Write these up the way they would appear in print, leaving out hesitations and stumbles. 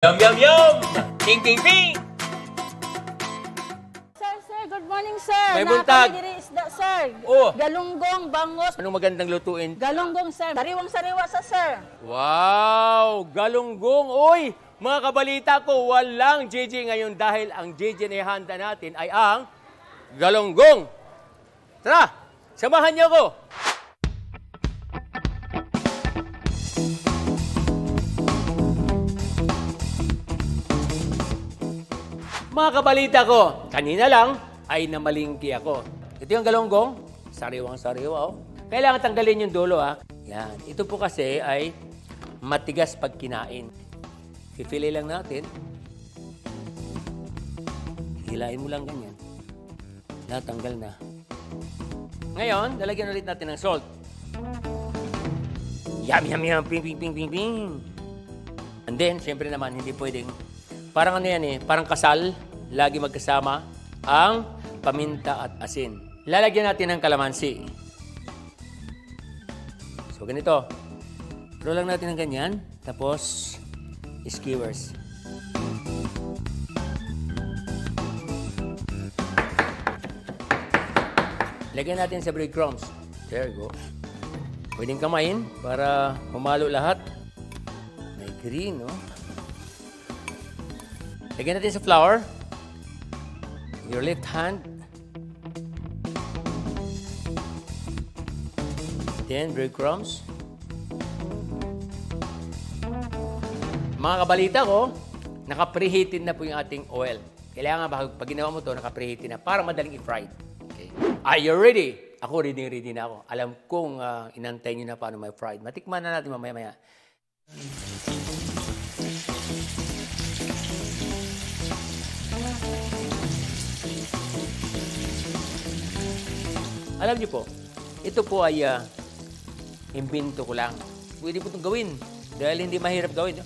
Yum, yum, yum! Ping, ping, ping! Sir, good morning, sir. May buntag. Nakakadiri isda, sir. Oh. Galunggong, bangos. Anong magandang lutuin? Galunggong, sir. Sariwang-sariwa sa sir. Wow! Galunggong! Uy! Mga kabalita ko, walang JJ ngayon dahil ang JJ na ihanda natin ay ang galunggong. Tara! Samahan niyo ako! Mga kabalita ko, kanina lang ay namalingki ako. Ito yung galunggong, sariwang-sariwa. Oh. Kailangan tanggalin yung dulo. Yan. Ito po kasi ay matigas pag kinain. Pipili lang natin. Hilain mo lang ganyan. Natanggal na. Ngayon, lalagyan ulit natin ng salt. Yum, yum, yum. Ping, ping, ping, ping, ping. And then, syempre naman, hindi pwedeng. Parang ano yan parang kasal. Lagi magkasama ang paminta at asin. Lalagyan natin ng kalamansi. So, ganito. Roll lang natin ng ganyan. Tapos, skewers. Lagyan natin sa breadcrumbs. There you go. Pwedeng kamain para humalo lahat. May green, no? Lagyan natin sa flour. Your left hand. Then, breadcrumbs. Mga kabalita ko, naka-preheated na po yung ating oil. Kailangan pag ginawa mo to, naka-preheated na para madaling i-fry. Okay. Are you ready? Ako, ready na ako. Alam kong inantay nyo na paano may fried. Matikman na natin mamaya-maya. Alam niyo po, ito po ay imbento ko lang. Pwede po itong gawin dahil hindi mahirap gawin.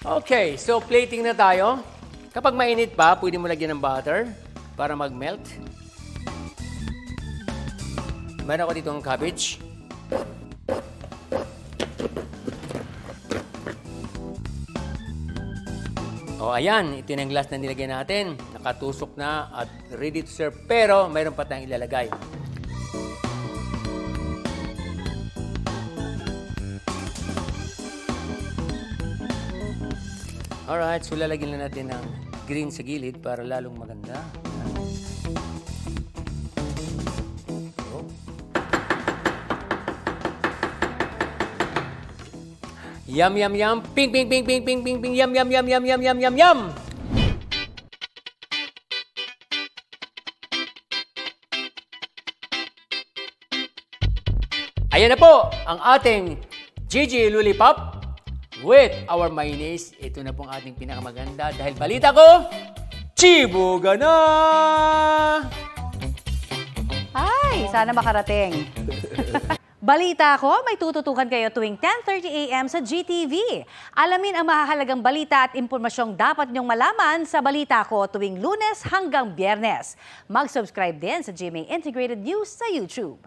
Okay, so plating na tayo. Kapag mainit pa, pwede mo lagyan ng butter para mag-melt. Meron ako dito ng cabbage. O, ayan. Ito yung glass na nilagyan natin. Nakatusok na at ready to serve. Pero, mayroon pa tayong ilalagay. Alright. So, lalagyan na natin ng green sa gilid para lalong maganda. Yum, yum, yum. Ping, ping, ping, ping, ping, ping, ping. Yum, yum, yum, yum, yum, yum, yum, yum. Ayan na po ang ating Gigi Lollipop with our mayonnaise. Ito na pong ating pinakamaganda dahil balita ko, chiboga na! Ay, sana makarating. Balita ko, may tututukan kayo tuwing 10:30 a.m. sa GTV. Alamin ang mahahalagang balita at impormasyong dapat niyong malaman sa Balita Ko tuwing Lunes hanggang Biyernes. Mag-subscribe din sa GMA Integrated News sa YouTube.